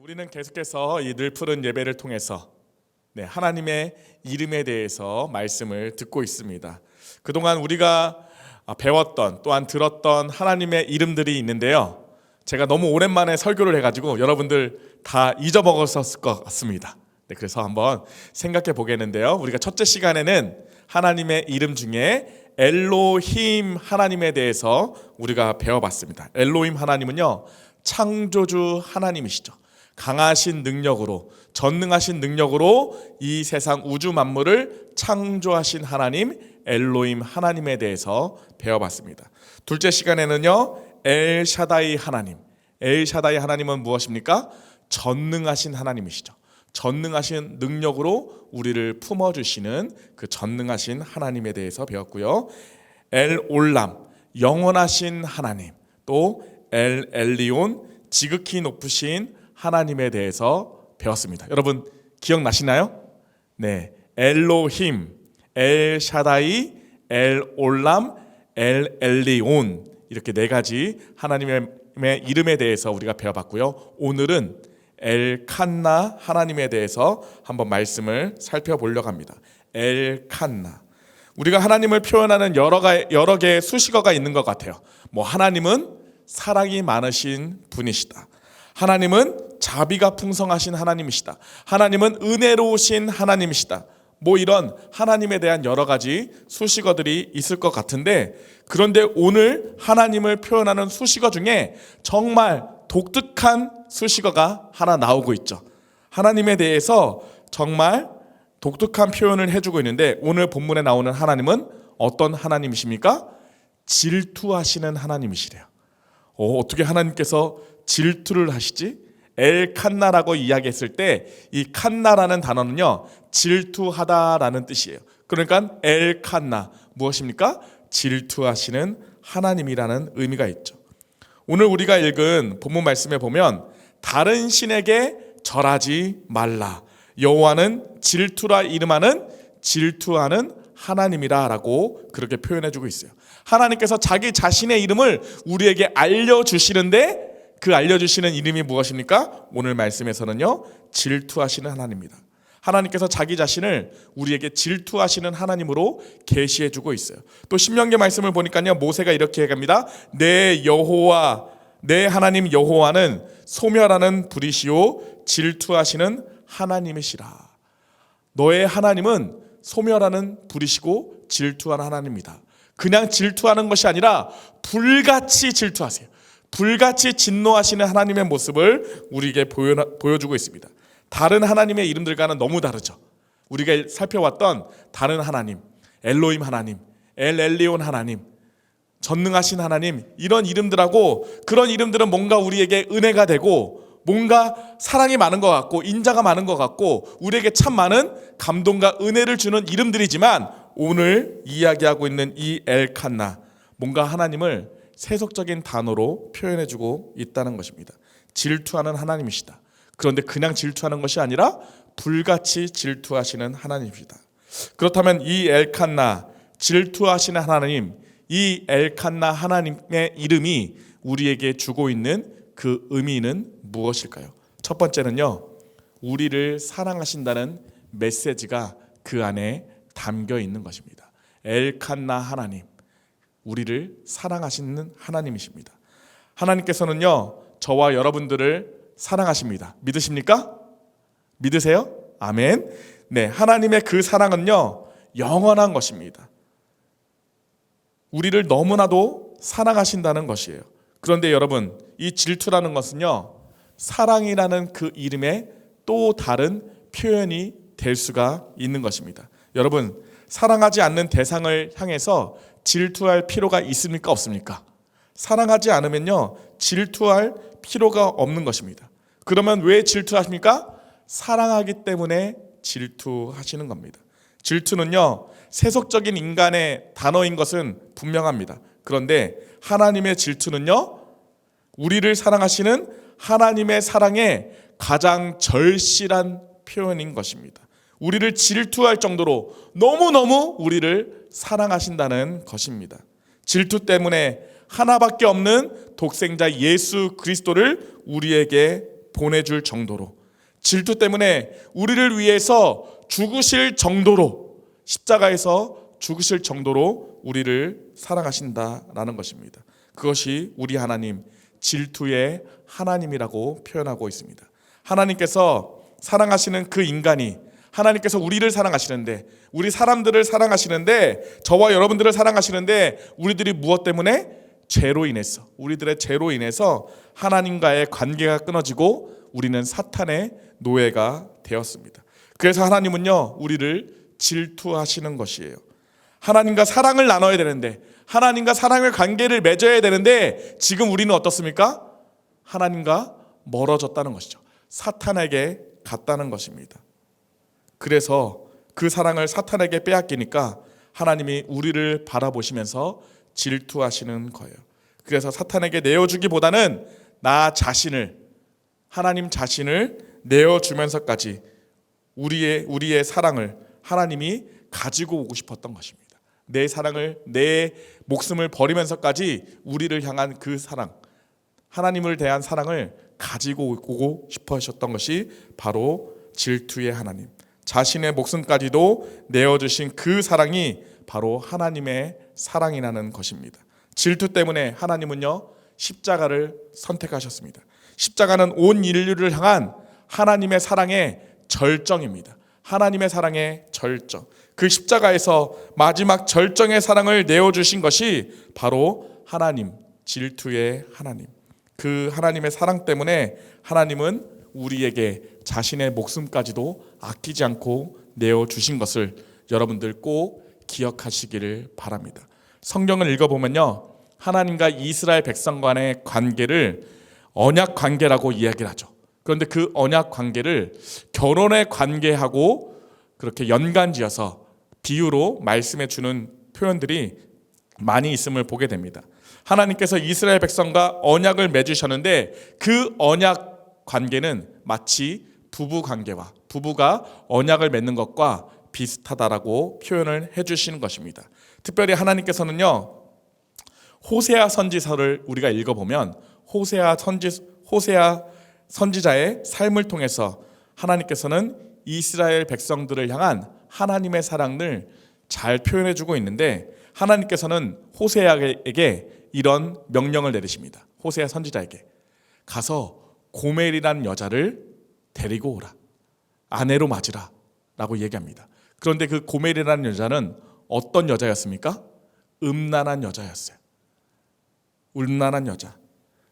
우리는 계속해서 이 늘 푸른 예배를 통해서 하나님의 이름에 대해서 말씀을 듣고 있습니다. 그동안 우리가 배웠던 또한 들었던 하나님의 이름들이 있는데요. 제가 너무 오랜만에 설교를 해가지고 여러분들 다 잊어먹었을 것 같습니다. 그래서 한번 생각해 보겠는데요. 우리가 첫째 시간에는 하나님의 이름 중에 엘로힘 하나님에 대해서 우리가 배워봤습니다. 엘로힘 하나님은요, 창조주 하나님이시죠. 강하신 능력으로, 전능하신 능력으로 이 세상 우주 만물을 창조하신 하나님 엘로힘 하나님에 대해서 배워봤습니다. 둘째 시간에는요, 엘샤다이 하나님. 엘샤다이 하나님은 무엇입니까? 전능하신 하나님이시죠. 전능하신 능력으로 우리를 품어주시는 그 전능하신 하나님에 대해서 배웠고요. 엘올람, 영원하신 하나님. 또 엘리온, 지극히 높으신 하나님에 대해서 배웠습니다. 여러분 기억나시나요? 네, 엘로힘, 엘샤다이, 엘올람, 엘리온, 이렇게 네 가지 하나님의 이름에 대해서 우리가 배워봤고요. 오늘은 엘칸나 하나님에 대해서 한번 말씀을 살펴보려고 합니다. 엘칸나, 우리가 하나님을 표현하는 여러 개의 수식어가 있는 것 같아요. 하나님은 사랑이 많으신 분이시다. 하나님은 자비가 풍성하신 하나님이시다. 하나님은 은혜로우신 하나님이시다. 이런 하나님에 대한 여러 가지 수식어들이 있을 것 같은데, 그런데 오늘 하나님을 표현하는 수식어 중에 정말 독특한 수식어가 하나 나오고 있죠. 하나님에 대해서 정말 독특한 표현을 해주고 있는데, 오늘 본문에 나오는 하나님은 어떤 하나님이십니까? 질투하시는 하나님이시래요. 어떻게 하나님께서 질투를 하시지? 엘칸나라고 이야기했을 때 이 칸나라는 단어는요, 질투하다라는 뜻이에요. 그러니까 엘칸나, 무엇입니까? 질투하시는 하나님이라는 의미가 있죠. 오늘 우리가 읽은 본문 말씀에 보면 다른 신에게 절하지 말라, 여호와는 질투라 이름하는 질투하는 하나님이라 라고 그렇게 표현해주고 있어요. 하나님께서 자기 자신의 이름을 우리에게 알려주시는데, 그 알려주시는 이름이 무엇입니까? 오늘 말씀에서는요, 질투하시는 하나님입니다. 하나님께서 자기 자신을 우리에게 질투하시는 하나님으로 계시해주고 있어요. 또 신명기 말씀을 보니까요, 모세가 이렇게 얘기합니다. 내 여호와, 내 하나님 여호와는 소멸하는 불이시요 질투하시는 하나님이시라. 너의 하나님은 소멸하는 불이시고 질투하는 하나님입니다. 그냥 질투하는 것이 아니라 불같이 질투하세요. 불같이 진노하시는 하나님의 모습을 우리에게 보여주고 있습니다. 다른 하나님의 이름들과는 너무 다르죠. 우리가 살펴왔던 다른 하나님, 엘로힘 하나님, 엘리온 하나님, 전능하신 하나님, 이런 이름들하고, 그런 이름들은 뭔가 우리에게 은혜가 되고 뭔가 사랑이 많은 것 같고 인자가 많은 것 같고 우리에게 참 많은 감동과 은혜를 주는 이름들이지만, 오늘 이야기하고 있는 이 엘칸나, 뭔가 하나님을 세속적인 단어로 표현해주고 있다는 것입니다. 질투하는 하나님이시다. 그런데 그냥 질투하는 것이 아니라 불같이 질투하시는 하나님이시다. 그렇다면 이 엘칸나, 질투하시는 하나님, 이 엘칸나 하나님의 이름이 우리에게 주고 있는 그 의미는 무엇일까요? 첫 번째는요, 우리를 사랑하신다는 메시지가 그 안에 담겨 있는 것입니다. 엘칸나 하나님, 우리를 사랑하시는 하나님이십니다. 하나님께서는요, 저와 여러분들을 사랑하십니다. 믿으십니까? 믿으세요? 아멘. 네, 하나님의 그 사랑은요, 영원한 것입니다. 우리를 너무나도 사랑하신다는 것이에요. 그런데 여러분, 이 질투라는 것은요, 사랑이라는 그 이름의 또 다른 표현이 될 수가 있는 것입니다. 여러분, 사랑하지 않는 대상을 향해서 질투할 필요가 있습니까? 없습니까? 사랑하지 않으면요, 질투할 필요가 없는 것입니다. 그러면 왜 질투하십니까? 사랑하기 때문에 질투하시는 겁니다. 질투는요, 세속적인 인간의 단어인 것은 분명합니다. 그런데 하나님의 질투는요, 우리를 사랑하시는 하나님의 사랑의 가장 절실한 표현인 것입니다. 우리를 질투할 정도로 너무너무 우리를 사랑하신다는 것입니다. 질투 때문에 하나밖에 없는 독생자 예수 그리스도를 우리에게 보내줄 정도로, 질투 때문에 우리를 위해서 죽으실 정도로, 십자가에서 죽으실 정도로 우리를 사랑하신다라는 것입니다. 그것이 우리 하나님, 질투의 하나님이라고 표현하고 있습니다. 하나님께서 사랑하시는 그 인간이, 하나님께서 우리를 사랑하시는데, 우리 사람들을 사랑하시는데, 저와 여러분들을 사랑하시는데, 우리들이 무엇 때문에? 죄로 인해서, 우리들의 죄로 인해서 하나님과의 관계가 끊어지고 우리는 사탄의 노예가 되었습니다. 그래서 하나님은요, 우리를 질투하시는 것이에요. 하나님과 사랑을 나눠야 되는데, 하나님과 사랑의 관계를 맺어야 되는데, 지금 우리는 어떻습니까? 하나님과 멀어졌다는 것이죠. 사탄에게 갔다는 것입니다. 그래서 그 사랑을 사탄에게 빼앗기니까 하나님이 우리를 바라보시면서 질투하시는 거예요. 그래서 사탄에게 내어주기보다는 나 자신을, 하나님 자신을 내어주면서까지 우리의 사랑을 하나님이 가지고 오고 싶었던 것입니다. 내 사랑을, 내 목숨을 버리면서까지 우리를 향한 그 사랑, 하나님을 대한 사랑을 가지고 오고 싶어 하셨던 것이 바로 질투의 하나님, 자신의 목숨까지도 내어주신 그 사랑이 바로 하나님의 사랑이라는 것입니다. 질투 때문에 하나님은요, 십자가를 선택하셨습니다. 십자가는 온 인류를 향한 하나님의 사랑의 절정입니다. 하나님의 사랑의 절정, 그 십자가에서 마지막 절정의 사랑을 내어주신 것이 바로 하나님, 질투의 하나님. 그 하나님의 사랑 때문에 하나님은 우리에게 자신의 목숨까지도 아끼지 않고 내어주신 것을 여러분들 꼭 기억하시기를 바랍니다. 성경을 읽어보면요, 하나님과 이스라엘 백성 간의 관계를 언약 관계라고 이야기를 하죠. 그런데 그 언약 관계를 결혼의 관계하고 그렇게 연관지어서 비유로 말씀해 주는 표현들이 많이 있음을 보게 됩니다. 하나님께서 이스라엘 백성과 언약을 맺으셨는데 그 언약 관계는 마치 부부 관계와, 부부가 언약을 맺는 것과 비슷하다라고 표현을 해주시는 것입니다. 특별히 하나님께서는요, 호세아 선지서를 우리가 읽어보면 호세아 선지자의 삶을 통해서 하나님께서는 이스라엘 백성들을 향한 하나님의 사랑을 잘 표현해주고 있는데, 하나님께서는 호세아에게 이런 명령을 내리십니다. 호세아 선지자에게 가서 고멜이라는 여자를 데리고 오라, 아내로 맞으라 라고 얘기합니다. 그런데 그 고멜이라는 여자는 어떤 여자였습니까? 음란한 여자였어요. 음란한 여자,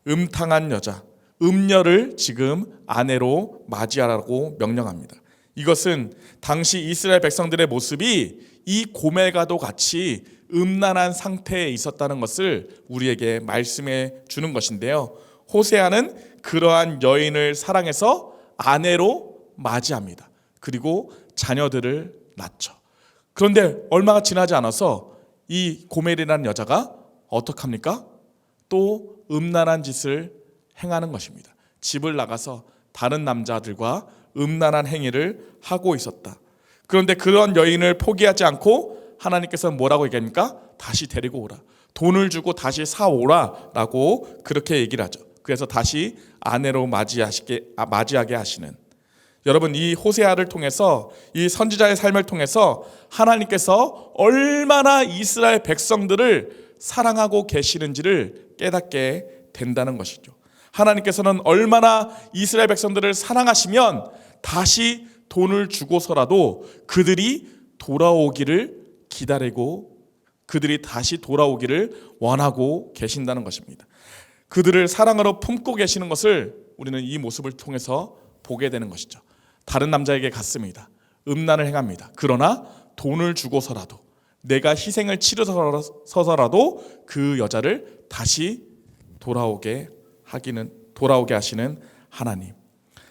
음탕한 여자, 음녀를 지금 아내로 맞이하라고 명령합니다. 이것은 당시 이스라엘 백성들의 모습이 이 고멜과도 같이 음란한 상태에 있었다는 것을 우리에게 말씀해 주는 것인데요, 호세아는 그러한 여인을 사랑해서 아내로 맞이합니다. 그리고 자녀들을 낳죠. 그런데 얼마가 지나지 않아서 이 고멜이라는 여자가 어떻게 합니까? 또 음란한 짓을 행하는 것입니다. 집을 나가서 다른 남자들과 음란한 행위를 하고 있었다. 그런데 그런 여인을 포기하지 않고 하나님께서는 뭐라고 얘기합니까? 다시 데리고 오라, 돈을 주고 다시 사오라 라고 그렇게 얘기를 하죠. 그래서 다시 아내로 맞이하게 하시는, 여러분, 이 호세아를 통해서, 이 선지자의 삶을 통해서 하나님께서 얼마나 이스라엘 백성들을 사랑하고 계시는지를 깨닫게 된다는 것이죠. 하나님께서는 얼마나 이스라엘 백성들을 사랑하시면 다시 돈을 주고서라도 그들이 돌아오기를 기다리고 그들이 다시 돌아오기를 원하고 계신다는 것입니다. 그들을 사랑으로 품고 계시는 것을 우리는 이 모습을 통해서 보게 되는 것이죠. 다른 남자에게 갔습니다. 음란을 행합니다. 그러나 돈을 주고서라도, 내가 희생을 치르서라도 그 여자를 다시 돌아오게 하시는 하나님.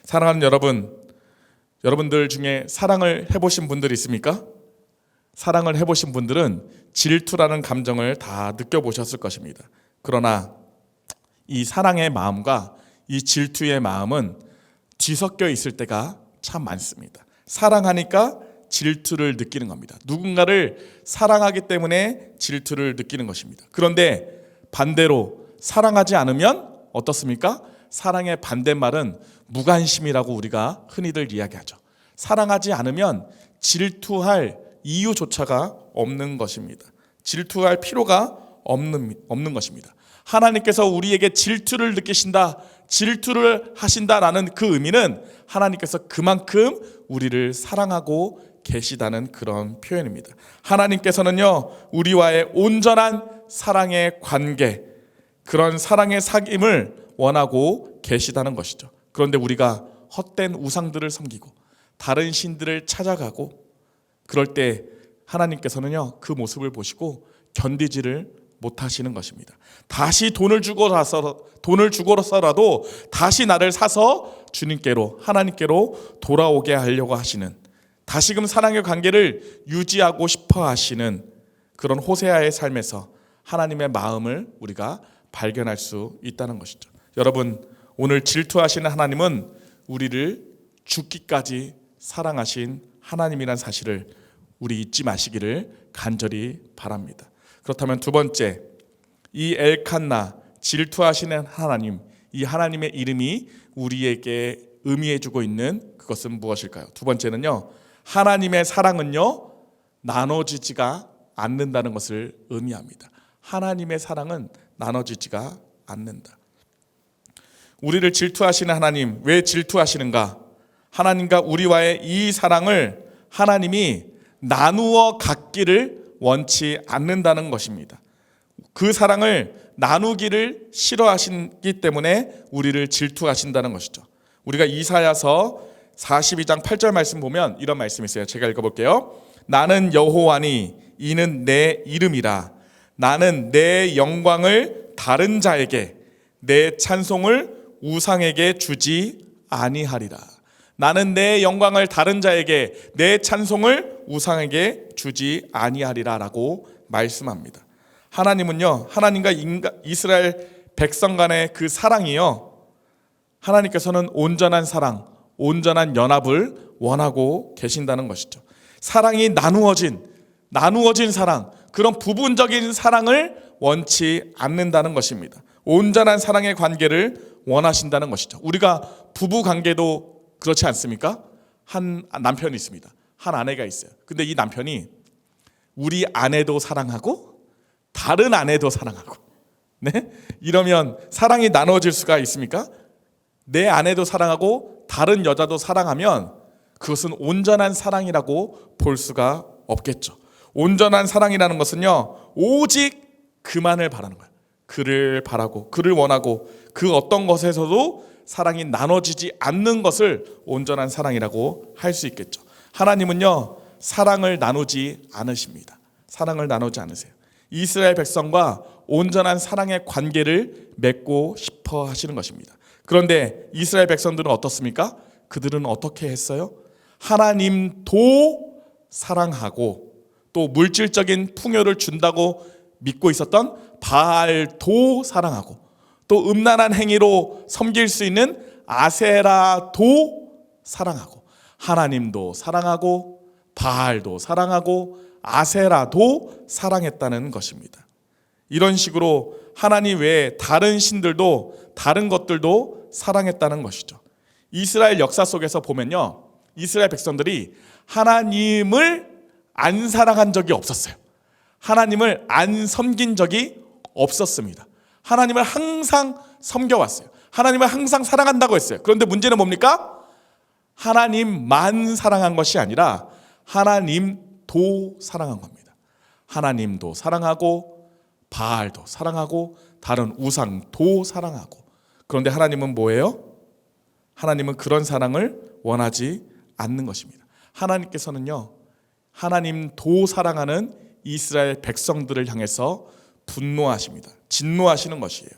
사랑하는 여러분들 중에 사랑을 해보신 분들이 있습니까? 사랑을 해보신 분들은 질투라는 감정을 다 느껴보셨을 것입니다. 그러나 이 사랑의 마음과 이 질투의 마음은 뒤섞여 있을 때가 참 많습니다. 사랑하니까 질투를 느끼는 겁니다. 누군가를 사랑하기 때문에 질투를 느끼는 것입니다. 그런데 반대로 사랑하지 않으면 어떻습니까? 사랑의 반대말은 무관심이라고 우리가 흔히들 이야기하죠. 사랑하지 않으면 질투할 이유조차가 없는 것입니다. 질투할 필요가 없는 것입니다. 하나님께서 우리에게 질투를 느끼신다, 질투를 하신다라는 그 의미는 하나님께서 그만큼 우리를 사랑하고 계시다는 그런 표현입니다. 하나님께서는요, 우리와의 온전한 사랑의 관계, 그런 사랑의 사귐을 원하고 계시다는 것이죠. 그런데 우리가 헛된 우상들을 섬기고 다른 신들을 찾아가고 그럴 때 하나님께서는요, 그 모습을 보시고 견디지를 못하시는 것입니다. 다시 돈을 주고서라도 다시 나를 사서 주님께로, 하나님께로 돌아오게 하려고 하시는, 다시금 사랑의 관계를 유지하고 싶어 하시는 그런 호세아의 삶에서 하나님의 마음을 우리가 발견할 수 있다는 것이죠. 여러분, 오늘 질투하시는 하나님은 우리를 죽기까지 사랑하신 하나님이란 사실을 우리 잊지 마시기를 간절히 바랍니다. 그렇다면 두 번째, 이 엘칸나, 질투하시는 하나님, 이 하나님의 이름이 우리에게 의미해주고 있는 그것은 무엇일까요? 두 번째는요, 하나님의 사랑은요, 나눠지지가 않는다는 것을 의미합니다. 하나님의 사랑은 나눠지지가 않는다. 우리를 질투하시는 하나님, 왜 질투하시는가? 하나님과 우리와의 이 사랑을 하나님이 나누어 갖기를 원치 않는다는 것입니다. 그 사랑을 나누기를 싫어하시기 때문에 우리를 질투하신다는 것이죠. 우리가 이사야서 42장 8절 말씀 보면 이런 말씀이 있어요. 제가 읽어볼게요. 나는 여호와니 이는 내 이름이라. 나는 내 영광을 다른 자에게, 내 찬송을 우상에게 주지 아니하리라. 나는 내 영광을 다른 자에게, 내 찬송을 우상에게 주지 아니하리라 라고 말씀합니다. 하나님은요, 하나님과 이스라엘 백성 간의 그 사랑이요, 하나님께서는 온전한 사랑, 온전한 연합을 원하고 계신다는 것이죠. 사랑이 나누어진 사랑, 그런 부분적인 사랑을 원치 않는다는 것입니다. 온전한 사랑의 관계를 원하신다는 것이죠. 우리가 부부 관계도 그렇지 않습니까? 한 남편이 있습니다. 한 아내가 있어요. 근데 이 남편이 우리 아내도 사랑하고 다른 아내도 사랑하고, 네? 이러면 사랑이 나눠질 수가 있습니까? 내 아내도 사랑하고 다른 여자도 사랑하면 그것은 온전한 사랑이라고 볼 수가 없겠죠. 온전한 사랑이라는 것은요, 오직 그만을 바라는 거예요. 그를 바라고 그를 원하고 그 어떤 것에서도 사랑이 나눠지지 않는 것을 온전한 사랑이라고 할 수 있겠죠. 하나님은요, 사랑을 나누지 않으십니다. 사랑을 나누지 않으세요. 이스라엘 백성과 온전한 사랑의 관계를 맺고 싶어 하시는 것입니다. 그런데 이스라엘 백성들은 어떻습니까? 그들은 어떻게 했어요? 하나님도 사랑하고 또 물질적인 풍요를 준다고 믿고 있었던 바알도 사랑하고 또 음란한 행위로 섬길 수 있는 아세라도 사랑하고, 하나님도 사랑하고 바알도 사랑하고 아세라도 사랑했다는 것입니다. 이런 식으로 하나님 외에 다른 신들도, 다른 것들도 사랑했다는 것이죠. 이스라엘 역사 속에서 보면요, 이스라엘 백성들이 하나님을 안 사랑한 적이 없었어요. 하나님을 안 섬긴 적이 없었습니다. 하나님을 항상 섬겨왔어요. 하나님을 항상 사랑한다고 했어요. 그런데 문제는 뭡니까? 하나님만 사랑한 것이 아니라 하나님도 사랑한 겁니다. 하나님도 사랑하고 바알도 사랑하고 다른 우상도 사랑하고. 그런데 하나님은 뭐예요? 하나님은 그런 사랑을 원하지 않는 것입니다. 하나님께서는요, 하나님도 사랑하는 이스라엘 백성들을 향해서 분노하십니다. 진노하시는 것이에요.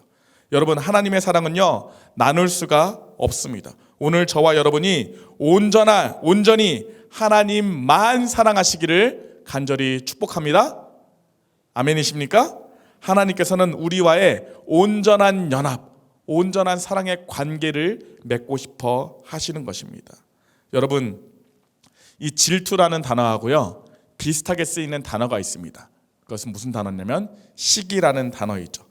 여러분, 하나님의 사랑은요, 나눌 수가 없습니다. 오늘 저와 여러분이 온전히 하나님만 사랑하시기를 간절히 축복합니다. 아멘이십니까? 하나님께서는 우리와의 온전한 연합, 온전한 사랑의 관계를 맺고 싶어 하시는 것입니다. 여러분, 이 질투라는 단어하고요, 비슷하게 쓰이는 단어가 있습니다. 그것은 무슨 단어냐면 시기라는 단어이죠.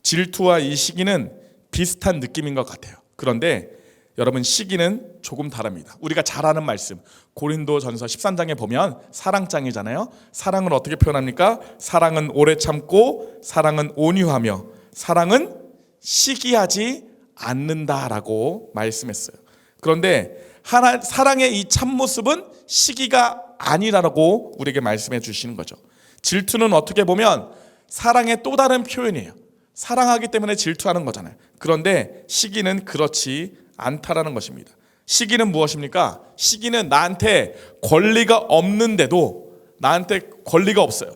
질투와 이 시기는 비슷한 느낌인 것 같아요. 그런데 여러분 시기는 조금 다릅니다. 우리가 잘 아는 말씀 고린도전서 13장에 보면 사랑장이잖아요. 사랑을 어떻게 표현합니까? 사랑은 오래 참고 사랑은 온유하며 사랑은 시기하지 않는다라고 말씀했어요. 그런데 사랑의 이 참모습은 시기가 아니라고 우리에게 말씀해 주시는 거죠. 질투는 어떻게 보면 사랑의 또 다른 표현이에요. 사랑하기 때문에 질투하는 거잖아요. 그런데 시기는 그렇지 않다라는 것입니다. 시기는 무엇입니까? 시기는 나한테 권리가 없는데도 나한테 권리가 없어요.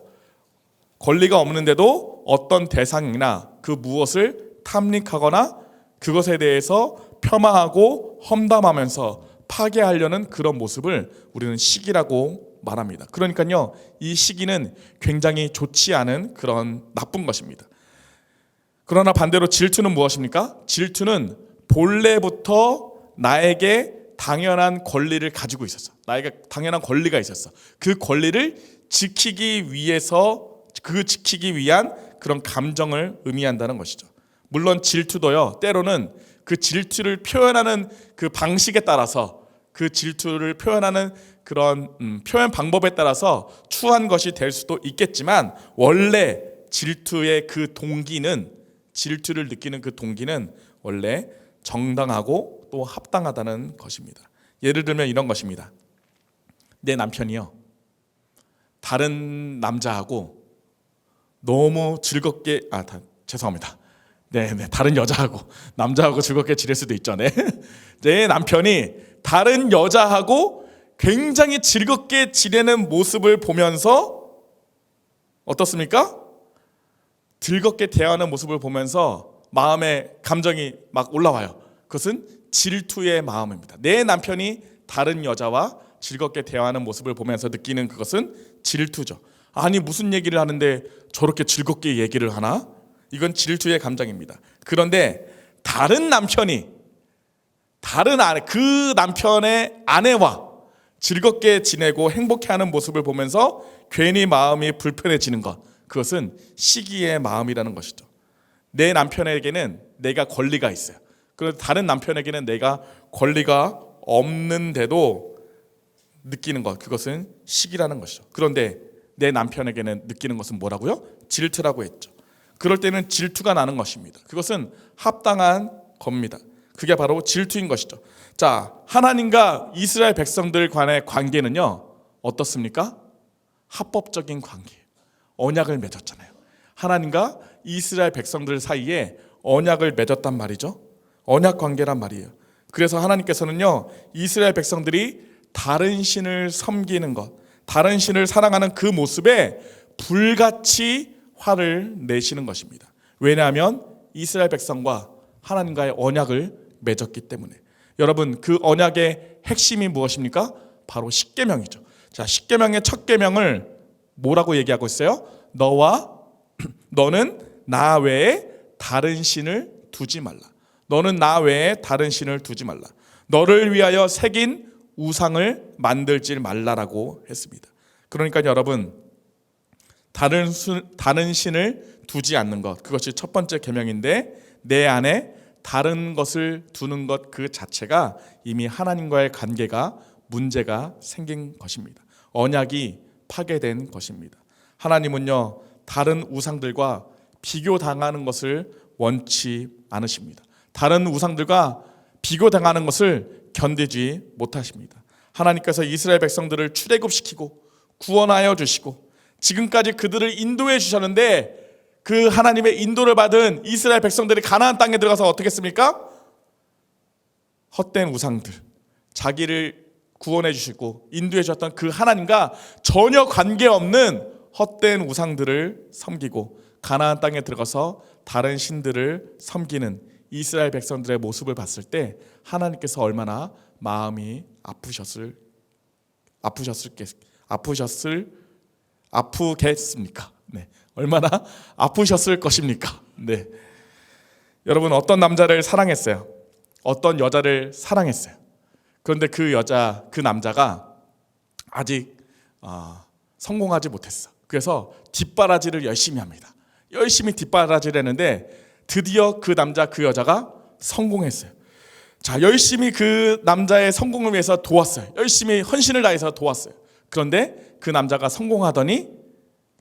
권리가 없는데도 어떤 대상이나 그 무엇을 탐닉하거나 그것에 대해서 폄하하고 험담하면서 파괴하려는 그런 모습을 우리는 시기라고 말합니다. 그러니까요, 이 시기는 굉장히 좋지 않은 그런 나쁜 것입니다. 그러나 반대로 질투는 무엇입니까? 질투는 본래부터 나에게 당연한 권리를 가지고 있었어. 나에게 당연한 권리가 있었어. 그 권리를 지키기 위한 그런 감정을 의미한다는 것이죠. 물론 질투도요, 때로는 그 질투를 표현하는 그 방식에 따라서 그 질투를 표현하는 그런 표현 방법에 따라서 추한 것이 될 수도 있겠지만 원래 질투의 그 동기는 질투를 느끼는 그 동기는 원래 정당하고 또 합당하다는 것입니다. 예를 들면 이런 것입니다. 내 남편이요, 다른 남자하고 너무 즐겁게 죄송합니다. 다른 여자하고 남자하고 즐겁게 지낼 수도 있죠. 내 남편이 다른 여자하고 굉장히 즐겁게 지내는 모습을 보면서 어떻습니까? 즐겁게 대하는 모습을 보면서 마음에 감정이 막 올라와요. 그것은 질투의 마음입니다. 내 남편이 다른 여자와 즐겁게 대화하는 모습을 보면서 느끼는 그것은 질투죠. 아니 무슨 얘기를 하는데 저렇게 즐겁게 얘기를 하나? 이건 질투의 감정입니다. 그런데 다른 남편이 그 남편의 아내와 즐겁게 지내고 행복해하는 모습을 보면서 괜히 마음이 불편해지는 것, 그것은 시기의 마음이라는 것이죠. 내 남편에게는 내가 권리가 있어요. 그런데 다른 남편에게는 내가 권리가 없는데도 느끼는 것, 그것은 시기라는 것이죠. 그런데 내 남편에게는 느끼는 것은 뭐라고요? 질투라고 했죠. 그럴 때는 질투가 나는 것입니다. 그것은 합당한 겁니다. 그게 바로 질투인 것이죠. 자, 하나님과 이스라엘 백성들 간의 관계는요, 어떻습니까? 합법적인 관계예요. 언약을 맺었잖아요. 하나님과 이스라엘 백성들 사이에 언약을 맺었단 말이죠. 언약 관계란 말이에요. 그래서 하나님께서는요, 이스라엘 백성들이 다른 신을 섬기는 것, 다른 신을 사랑하는 그 모습에 불같이 화를 내시는 것입니다. 왜냐하면 이스라엘 백성과 하나님과의 언약을 맺었기 때문에. 여러분, 그 언약의 핵심이 무엇입니까? 바로 십계명이죠. 자, 십계명의 첫 계명을 뭐라고 얘기하고 있어요? 너는 나 외에 다른 신을 두지 말라. 너는 나 외에 다른 신을 두지 말라. 너를 위하여 새긴 우상을 만들지 말라라고 했습니다. 그러니까 여러분, 다른 신을 두지 않는 것, 그것이 첫 번째 계명인데, 내 안에 다른 것을 두는 것 그 자체가 이미 하나님과의 관계가 문제가 생긴 것입니다. 언약이 파괴된 것입니다. 하나님은요, 다른 우상들과 비교당하는 것을 원치 않으십니다. 다른 우상들과 비교당하는 것을 견디지 못하십니다. 하나님께서 이스라엘 백성들을 출애굽시키고 구원하여 주시고 지금까지 그들을 인도해 주셨는데, 그 하나님의 인도를 받은 이스라엘 백성들이 가나안 땅에 들어가서 어떻게 했습니까? 헛된 우상들, 자기를 구원해 주시고 인도해 주셨던 그 하나님과 전혀 관계없는 헛된 우상들을 섬기고 가나안 땅에 들어가서 다른 신들을 섬기는 이스라엘 백성들의 모습을 봤을 때 하나님께서 얼마나 마음이 아프겠습니까? 얼마나 아프셨을 것입니까? 여러분, 어떤 남자를 사랑했어요. 어떤 여자를 사랑했어요. 그런데 그 남자가 아직 성공하지 못했어. 그래서 뒷바라지를 열심히 합니다. 열심히 뒷바라지를 했는데 드디어 그 남자, 그 여자가 성공했어요. 자, 열심히 그 남자의 성공을 위해서 도왔어요. 열심히 헌신을 다해서 도왔어요. 그런데 그 남자가 성공하더니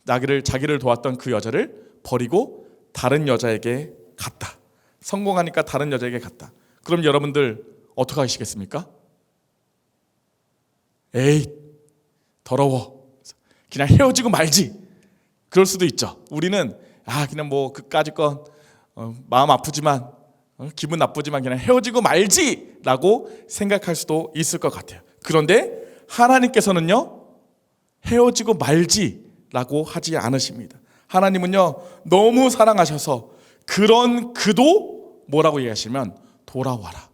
자기를 도왔던 그 여자를 버리고 다른 여자에게 갔다. 성공하니까 다른 여자에게 갔다. 그럼 여러분들 어떻게 하시겠습니까? 에이, 더러워. 그냥 헤어지고 말지. 그럴 수도 있죠. 우리는 그냥 뭐 그까짓 건 마음 아프지만 기분 나쁘지만 그냥 헤어지고 말지라고 생각할 수도 있을 것 같아요. 그런데 하나님께서는요, 헤어지고 말지라고 하지 않으십니다. 하나님은요, 너무 사랑하셔서 그런 그도 뭐라고 얘기하시면 돌아와라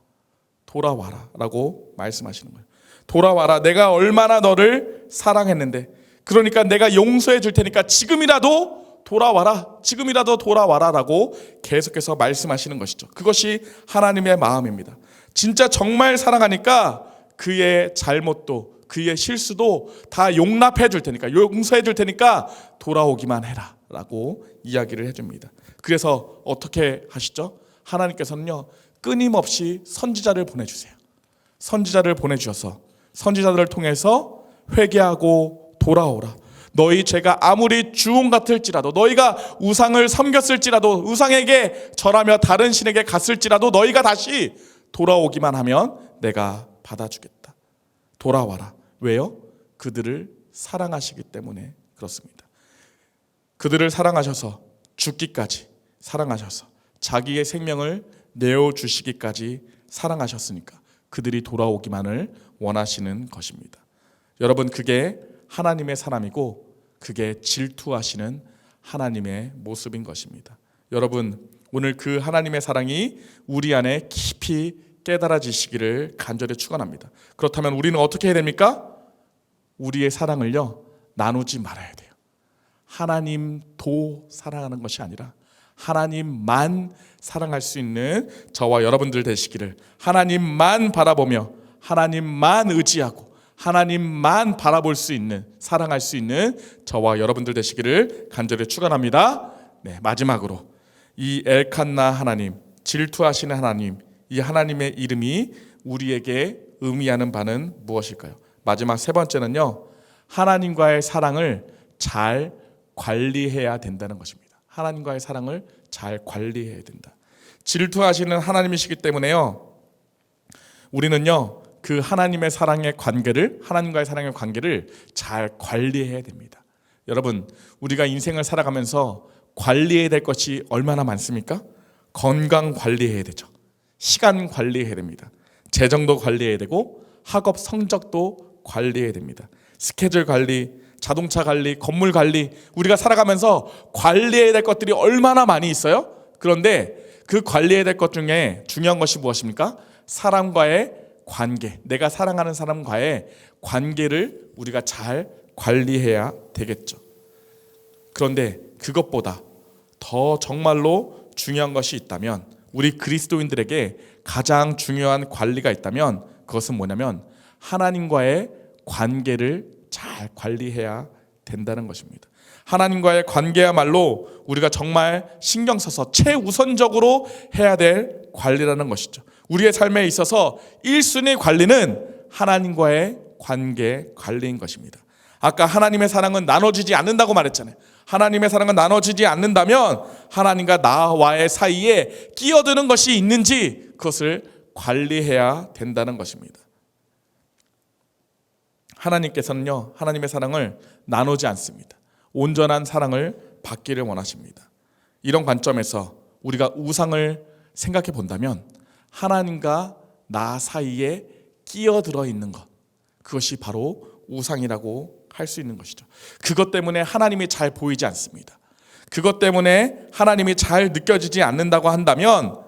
라고 말씀하시는 거예요. 돌아와라. 내가 얼마나 너를 사랑했는데, 그러니까 내가 용서해 줄 테니까 지금이라도 돌아와라 라고 계속해서 말씀하시는 것이죠. 그것이 하나님의 마음입니다. 진짜 정말 사랑하니까 그의 잘못도 그의 실수도 다 용납해 줄 테니까, 용서해 줄 테니까 돌아오기만 해라 라고 이야기를 해줍니다. 그래서 어떻게 하시죠? 하나님께서는요, 끊임없이 선지자를 보내주세요. 선지자를 보내주셔서 선지자들을 통해서 회개하고 돌아오라. 너희 죄가 아무리 주홍 같을지라도, 너희가 우상을 섬겼을지라도, 우상에게 절하며 다른 신에게 갔을지라도 너희가 다시 돌아오기만 하면 내가 받아주겠다. 돌아와라. 왜요? 그들을 사랑하시기 때문에 그렇습니다. 그들을 사랑하셔서 죽기까지 사랑하셔서 자기의 생명을 내어주시기까지 사랑하셨으니까 그들이 돌아오기만을 원하시는 것입니다. 여러분, 그게 하나님의 사람이고 그게 질투하시는 하나님의 모습인 것입니다. 여러분, 오늘 그 하나님의 사랑이 우리 안에 깊이 깨달아지시기를 간절히 축원합니다. 그렇다면 우리는 어떻게 해야 됩니까? 우리의 사랑을요, 나누지 말아야 돼요. 하나님도 사랑하는 것이 아니라 하나님만 사랑할 수 있는 저와 여러분들 되시기를, 하나님만 바라보며 하나님만 의지하고 하나님만 바라볼 수 있는, 사랑할 수 있는 저와 여러분들 되시기를 간절히 축원합니다. 네, 마지막으로 이 엘칸나 하나님, 질투하시는 하나님, 이 하나님의 이름이 우리에게 의미하는 바는 무엇일까요? 마지막 세 번째는요, 하나님과의 사랑을 잘 관리해야 된다는 것입니다. 하나님과의 사랑을 잘 관리해야 된다. 질투하시는 하나님이시기 때문에요, 우리는요, 그 하나님과의 사랑의 관계를 잘 관리해야 됩니다. 여러분, 우리가 인생을 살아가면서 관리해야 될 것이 얼마나 많습니까? 건강 관리해야 되죠. 시간 관리해야 됩니다. 재정도 관리해야 되고 학업 성적도 관리해야 됩니다. 스케줄 관리, 자동차 관리, 건물 관리, 우리가 살아가면서 관리해야 될 것들이 얼마나 많이 있어요. 그런데 그 관리해야 될 것 중에 중요한 것이 무엇입니까? 사람과의 관계, 내가 사랑하는 사람과의 관계를 우리가 잘 관리해야 되겠죠. 그런데 그것보다 더 정말로 중요한 것이 있다면, 우리 그리스도인들에게 가장 중요한 관리가 있다면 그것은 뭐냐면 하나님과의 관계를 잘 관리해야 된다는 것입니다. 하나님과의 관계야말로 우리가 정말 신경 써서 최우선적으로 해야 될 관리라는 것이죠. 우리의 삶에 있어서 1순위 관리는 하나님과의 관리인 것입니다. 아까 하나님의 사랑은 나눠지지 않는다고 말했잖아요. 하나님의 사랑은 나눠지지 않는다면 하나님과 나와의 사이에 끼어드는 것이 있는지 그것을 관리해야 된다는 것입니다. 하나님께서는요, 하나님의 사랑을 나누지 않습니다. 온전한 사랑을 받기를 원하십니다. 이런 관점에서 우리가 우상을 생각해 본다면 하나님과 나 사이에 끼어들어 있는 것, 그것이 바로 우상이라고 할 수 있는 것이죠. 그것 때문에 하나님이 잘 보이지 않습니다. 그것 때문에 하나님이 잘 느껴지지 않는다고 한다면,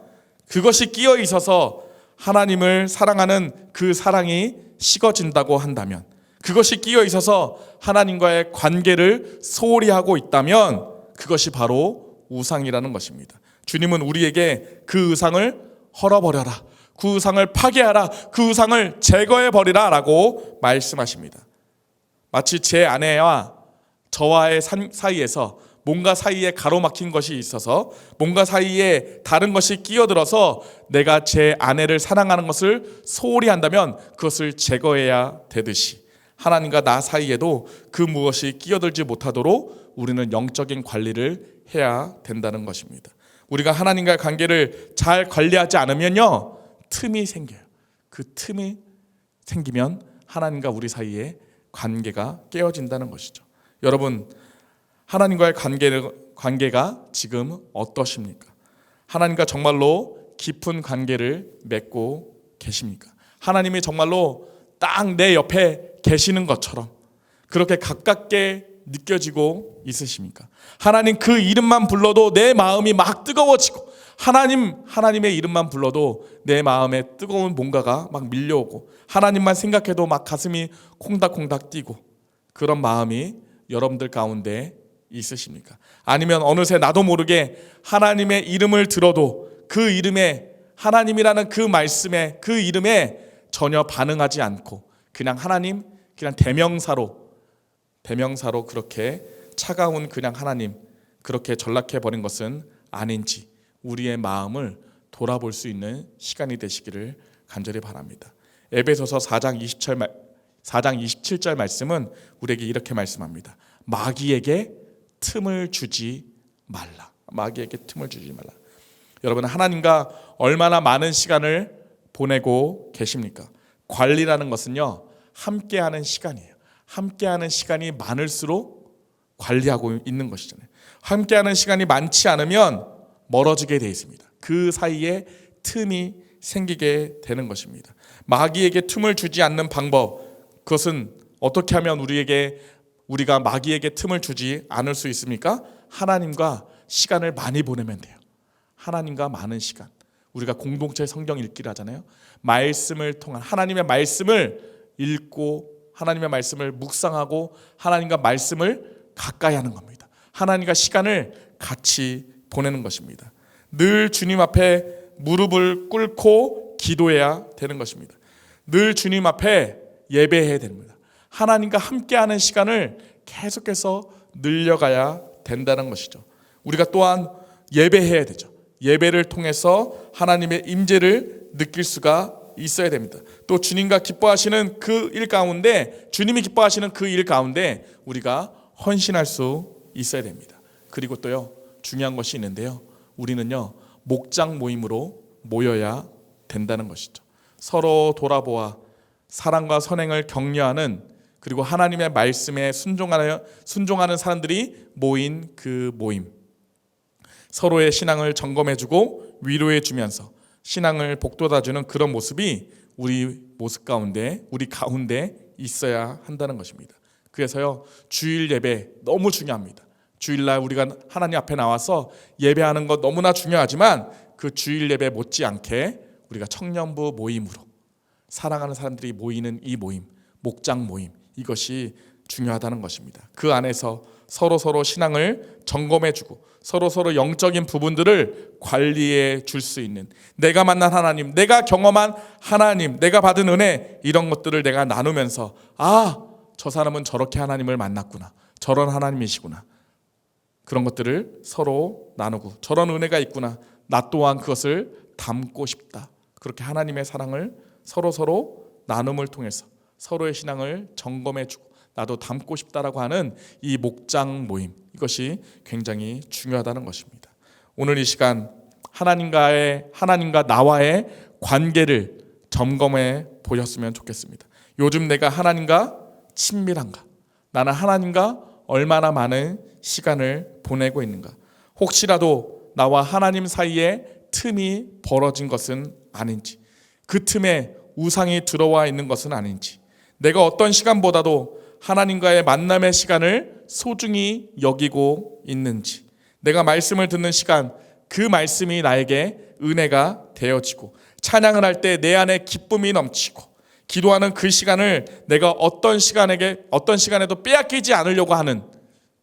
그것이 끼어 있어서 하나님을 사랑하는 그 사랑이 식어진다고 한다면, 그것이 끼어 있어서 하나님과의 관계를 소홀히 하고 있다면 그것이 바로 우상이라는 것입니다. 주님은 우리에게 그 우상을 헐어버려라, 그 우상을 파괴하라, 그 우상을 제거해버리라 라고 말씀하십니다. 마치 제 아내와 저와의 사이에서 뭔가 사이에 가로막힌 것이 있어서 뭔가 사이에 다른 것이 끼어들어서 내가 제 아내를 사랑하는 것을 소홀히 한다면 그것을 제거해야 되듯이 하나님과 나 사이에도 그 무엇이 끼어들지 못하도록 우리는 영적인 관리를 해야 된다는 것입니다. 우리가 하나님과의 관계를 잘 관리하지 않으면요, 틈이 생겨요. 그 틈이 생기면 하나님과 우리 사이에 관계가 깨어진다는 것이죠. 여러분, 하나님과의 관계가 지금 어떠십니까? 하나님과 정말로 깊은 관계를 맺고 계십니까? 하나님이 정말로 딱 내 옆에 계시는 것처럼 그렇게 가깝게 느껴지고 있으십니까? 하나님 그 이름만 불러도 내 마음이 막 뜨거워지고 하나님의 이름만 불러도 내 마음에 뜨거운 뭔가가 막 밀려오고 하나님만 생각해도 막 가슴이 콩닥콩닥 뛰고 그런 마음이 여러분들 가운데 있으십니까? 아니면 어느새 나도 모르게 하나님의 이름을 들어도 그 이름에 하나님이라는 그 말씀에 그 이름에 전혀 반응하지 않고 그냥 하나님 그냥 대명사로 그렇게 차가운 그냥 하나님 그렇게 전락해 버린 것은 아닌지 우리의 마음을 돌아볼 수 있는 시간이 되시기를 간절히 바랍니다. 에베소서 4장 27절 말씀은 우리에게 이렇게 말씀합니다. 마귀에게 틈을 주지 말라. 마귀에게 틈을 주지 말라. 여러분, 하나님과 얼마나 많은 시간을 보내고 계십니까? 관리라는 것은요, 함께하는 시간이에요. 함께하는 시간이 많을수록 관리하고 있는 것이잖아요. 함께하는 시간이 많지 않으면 멀어지게 되어 있습니다. 그 사이에 틈이 생기게 되는 것입니다. 마귀에게 틈을 주지 않는 방법, 그것은 어떻게 하면 우리가 마귀에게 틈을 주지 않을 수 있습니까? 하나님과 시간을 많이 보내면 돼요. 하나님과 많은 시간. 우리가 공동체 성경 읽기를 하잖아요. 말씀을 통한 하나님의 말씀을 읽고 하나님의 말씀을 묵상하고 하나님과 말씀을 가까이 하는 겁니다. 하나님과 시간을 같이 보내는 것입니다. 늘 주님 앞에 무릎을 꿇고 기도해야 되는 것입니다. 늘 주님 앞에 예배해야 됩니다. 하나님과 함께하는 시간을 계속해서 늘려가야 된다는 것이죠. 우리가 또한 예배해야 되죠. 예배를 통해서 하나님의 임재를 느낄 수가 있어야 됩니다. 또 주님과 기뻐하시는 그 일 가운데 주님이 기뻐하시는 그 일 가운데 우리가 헌신할 수 있어야 됩니다. 그리고 또요, 중요한 것이 있는데요, 우리는요 목장 모임으로 모여야 된다는 것이죠. 서로 돌아보아 사랑과 선행을 격려하는 그리고 하나님의 말씀에 순종하는 사람들이 모인 그 모임, 서로의 신앙을 점검해주고 위로해주면서 신앙을 복돋아주는 그런 모습이 우리 가운데 있어야 한다는 것입니다. 그래서요, 주일 예배 너무 중요합니다. 주일날 우리가 하나님 앞에 나와서 예배하는 것 너무나 중요하지만 그 주일 예배 못지않게 우리가 청년부 모임으로 사랑하는 사람들이 모이는 이 모임, 목장 모임, 이것이 중요하다는 것입니다. 그 안에서 서로 신앙을 점검해주고 서로 영적인 부분들을 관리해 줄 수 있는, 내가 만난 하나님, 내가 경험한 하나님, 내가 받은 은혜, 이런 것들을 내가 나누면서 저 사람은 저렇게 하나님을 만났구나, 저런 하나님이시구나, 그런 것들을 서로 나누고 저런 은혜가 있구나, 나 또한 그것을 담고 싶다, 그렇게 하나님의 사랑을 서로 나눔을 통해서 서로의 신앙을 점검해주고 나도 담고 싶다라고 하는 이 목장 모임, 이것이 굉장히 중요하다는 것입니다. 오늘 이 시간 하나님과 나와의 관계를 점검해 보셨으면 좋겠습니다. 요즘 내가 하나님과 친밀한가? 나는 하나님과 얼마나 많은 시간을 보내고 있는가? 혹시라도 나와 하나님 사이에 틈이 벌어진 것은 아닌지, 그 틈에 우상이 들어와 있는 것은 아닌지, 내가 어떤 시간보다도 하나님과의 만남의 시간을 소중히 여기고 있는지, 내가 말씀을 듣는 시간, 그 말씀이 나에게 은혜가 되어지고 찬양을 할 때 내 안에 기쁨이 넘치고 기도하는 그 시간을 내가 어떤 시간에도 빼앗기지 않으려고 하는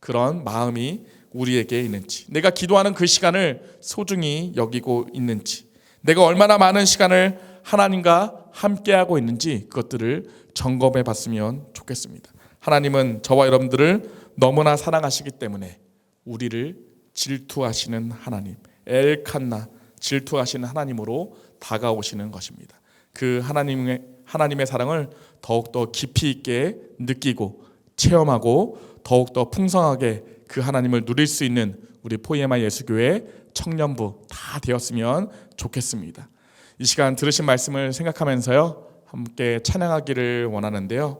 그런 마음이 우리에게 있는지, 내가 기도하는 그 시간을 소중히 여기고 있는지, 내가 얼마나 많은 시간을 하나님과 함께하고 있는지 그것들을 점검해 봤으면 좋겠습니다. 하나님은 저와 여러분들을 너무나 사랑하시기 때문에 우리를 질투하시는 하나님, 엘칸나, 질투하시는 하나님으로 다가오시는 것입니다. 그 하나님의 사랑을 더욱더 깊이 있게 느끼고 체험하고 더욱더 풍성하게 그 하나님을 누릴 수 있는 우리 포이에마 예수교회 청년부 다 되었으면 좋겠습니다. 이 시간 들으신 말씀을 생각하면서요, 함께 찬양하기를 원하는데요,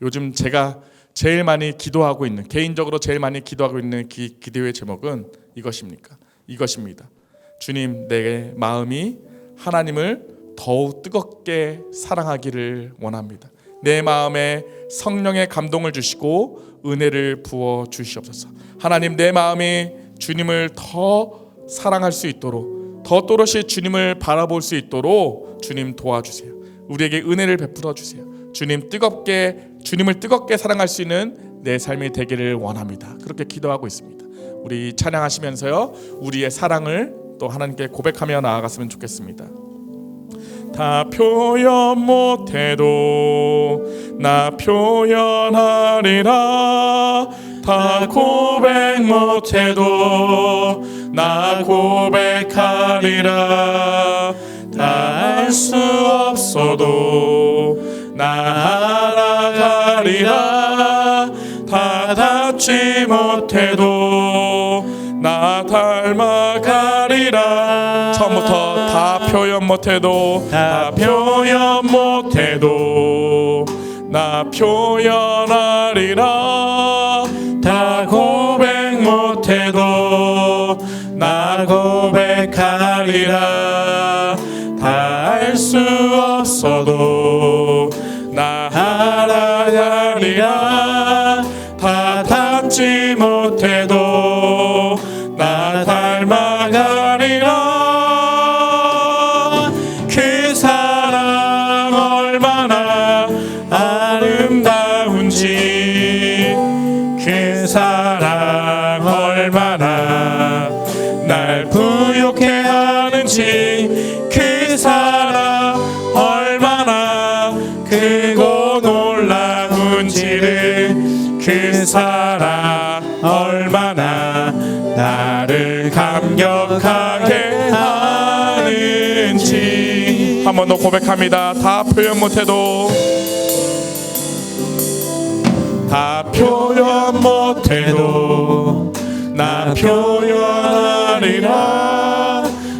요즘 제가 제일 많이 기도하고 있는, 개인적으로 제일 많이 기도하고 있는 기도의 제목은 이것입니다. 주님, 내 마음이 하나님을 더욱 뜨겁게 사랑하기를 원합니다. 내 마음에 성령의 감동을 주시고 은혜를 부어 주시옵소서. 하나님, 내 마음이 주님을 더 사랑할 수 있도록, 더 또렷이 주님을 바라볼 수 있도록 주님 도와주세요. 우리에게 은혜를 베풀어 주세요. 주님을 뜨겁게 사랑할 수 있는 내 삶이 되기를 원합니다. 그렇게 기도하고 있습니다. 우리 찬양하시면서요, 우리의 사랑을 또 하나님께 고백하며 나아갔으면 좋겠습니다. 다 표현 못해도 나 표현하리라. 다 고백 못해도 나 고백하리라. 다 알 수 없어도 나 알아가리라. 다 닮지 못해도 나 닮아가리라. 처음부터 다 표현 못해도 다 표현 못해도 나 표현하리라. 다 고백 못해도 나 고백하리라. 다 알 수 없어도 나 알아가리라. 다 닮지 못해도 나 닮아가리라. 그 사랑 얼마나 아름다운지, 그 사랑 얼마나 날 부욕해 하는지, 그 사랑 얼마나 크고 놀라운지를, 그 사랑 얼마나 나를 감격하게 하는지. 한 번 더 고백합니다. 다 표현 못해도 다 표현 못해도 나 표현하리라.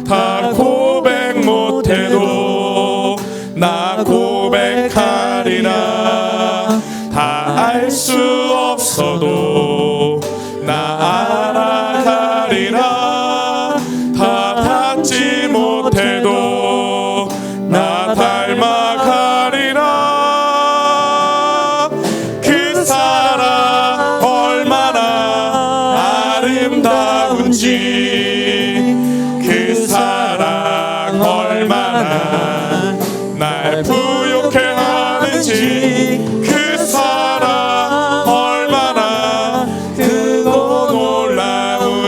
다 고백 못해도 나 고백하리라. 다 알 수 없어도 나 알아가리라. 다 닿지 못해도 나 닮아가리라. 그 사랑 얼마나 아름다운지, 그 사랑 얼마나 날 부욕해 하는지, 그 사랑 얼마나 크고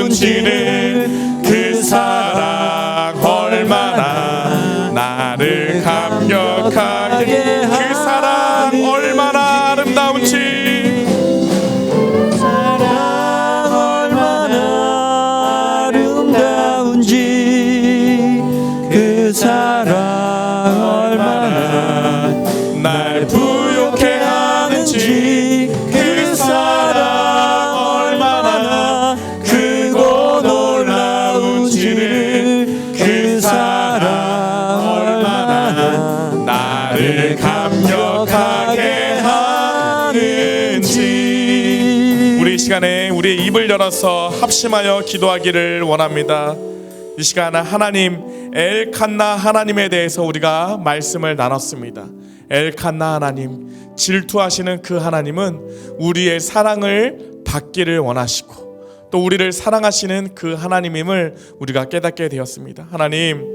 놀라운지는, 그 사랑 얼마나 나를 감격하게, 그 사랑 얼마나 아름다운지, 사랑 얼마나 아름다운지, 그 사랑 얼마나 날 부욕해 하는지, 그 사랑 얼마나 크고 놀라운지를, 그 사랑 얼마나 나를 감격하게 하는지. 우리 이 시간에 우리의 입을 열어서 합심하여 기도하기를 원합니다. 이 시간 하나님, 엘칸나 하나님에 대해서 우리가 말씀을 나눴습니다. 엘칸나 하나님, 질투하시는 그 하나님은 우리의 사랑을 받기를 원하시고 또 우리를 사랑하시는 그 하나님임을 우리가 깨닫게 되었습니다. 하나님,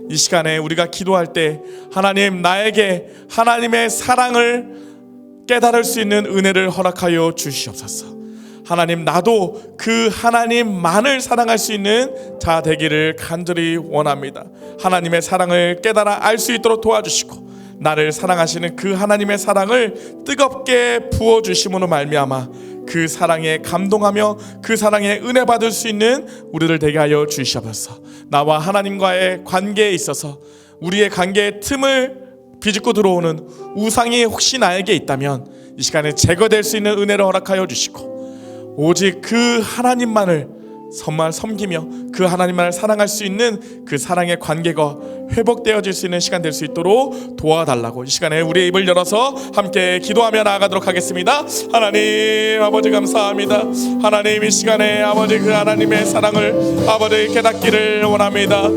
이 시간에 우리가 기도할 때 하나님, 나에게 하나님의 사랑을 깨달을 수 있는 은혜를 허락하여 주시옵소서. 하나님, 나도 그 하나님만을 사랑할 수 있는 자 되기를 간절히 원합니다. 하나님의 사랑을 깨달아 알 수 있도록 도와주시고 나를 사랑하시는 그 하나님의 사랑을 뜨겁게 부어주심으로 말미암아 그 사랑에 감동하며 그 사랑에 은혜 받을 수 있는 우리들 되게 하여 주시옵소서. 나와 하나님과의 관계에 있어서 우리의 관계의 틈을 비집고 들어오는 우상이 혹시 나에게 있다면 이 시간에 제거될 수 있는 은혜를 허락하여 주시고, 오직 그 하나님만을 정말 섬기며 그 하나님만을 사랑할 수 있는 그 사랑의 관계가 회복되어질 수 있는 시간 될 수 있도록 도와달라고 이 시간에 우리의 입을 열어서 함께 기도하며 나아가도록 하겠습니다. 하나님 아버지 감사합니다. 하나님 이 시간에 아버지 그 하나님의 사랑을 아버지 깨닫기를 원합니다.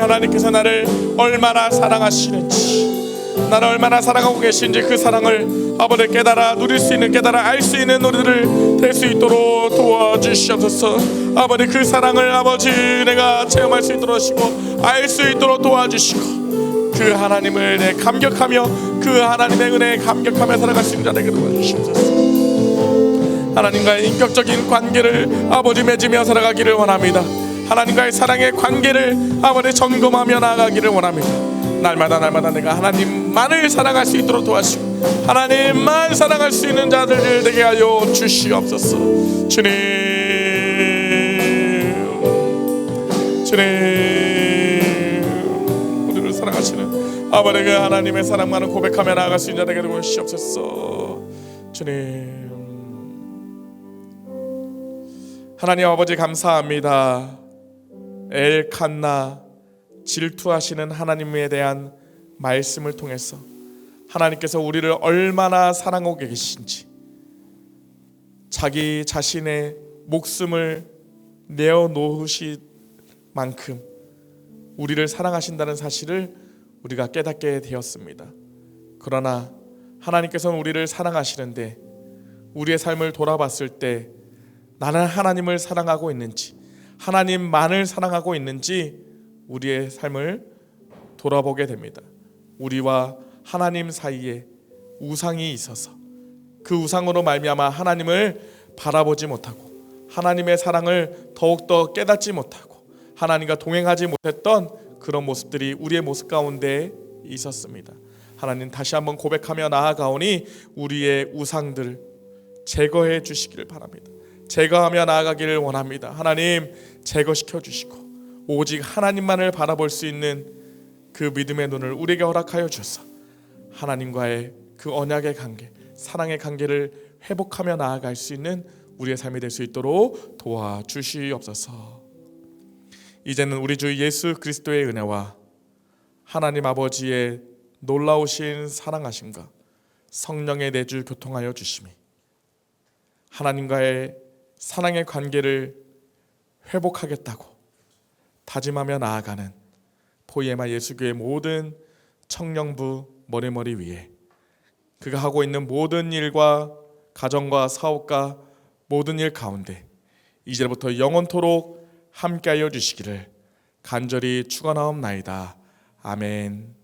하나님께서 나를 얼마나 사랑하시는지, 나를 얼마나 사랑하고 계신지 그 사랑을 아버지 깨달아 누릴 수 있는, 깨달아 알 수 있는 우리들을 될 수 있도록 도와주시옵소서. 아버지 그 사랑을 아버지 내가 체험할 수 있도록 하시고 알 수 있도록 도와주시고, 그 하나님을 내 감격하며 그 하나님의 은혜에 감격하며 살아갈 수 있는 자 되게 도와주시옵소서. 하나님과의 인격적인 관계를 아버지 맺으며 살아가기를 원합니다. 하나님과의 사랑의 관계를 아버지 점검하며 나아가기를 원합니다. 날마다 내가 하나님만을 사랑할 수 있도록 도와주시고 하나님만 사랑할 수 있는 자들 되게 하여 주시옵소서. 주님 우리를 사랑하시는 아버지 그 하나님의 사랑만을 고백하며 나아갈 수 있는 자 되게 되고 주시옵소서. 주님 하나님 아버지 감사합니다. 엘칸나 질투하시는 하나님에 대한 말씀을 통해서 하나님께서 우리를 얼마나 사랑하고 계신지, 자기 자신의 목숨을 내어놓으실 만큼 우리를 사랑하신다는 사실을 우리가 깨닫게 되었습니다. 그러나 하나님께서는 우리를 사랑하시는데 우리의 삶을 돌아봤을 때 나는 하나님을 사랑하고 있는지, 하나님만을 사랑하고 있는지 우리의 삶을 돌아보게 됩니다. 우리와 하나님 사이에 우상이 있어서 그 우상으로 말미암아 하나님을 바라보지 못하고 하나님의 사랑을 더욱더 깨닫지 못하고 하나님과 동행하지 못했던 그런 모습들이 우리의 모습 가운데 있었습니다. 하나님 다시 한번 고백하며 나아가오니 우리의 우상들을 제거해 주시기를 바랍니다. 제거하며 나아가기를 원합니다. 하나님 제거시켜 주시고 오직 하나님만을 바라볼 수 있는 그 믿음의 눈을 우리에게 허락하여 주셔서 하나님과의 그 언약의 관계, 사랑의 관계를 회복하며 나아갈 수 있는 우리의 삶이 될 수 있도록 도와주시옵소서. 이제는 우리 주 예수 그리스도의 은혜와 하나님 아버지의 놀라우신 사랑하심과 성령의 내주 교통하여 주심이 하나님과의 사랑의 관계를 회복하겠다고 다짐하며 나아가는 포이에마 예수교회 모든 청년부 머리머리 위에 그가 하고 있는 모든 일과 가정과 사업과 모든 일 가운데 이제부터 영원토록 함께하여 주시기를 간절히 축원하옵나이다. 아멘.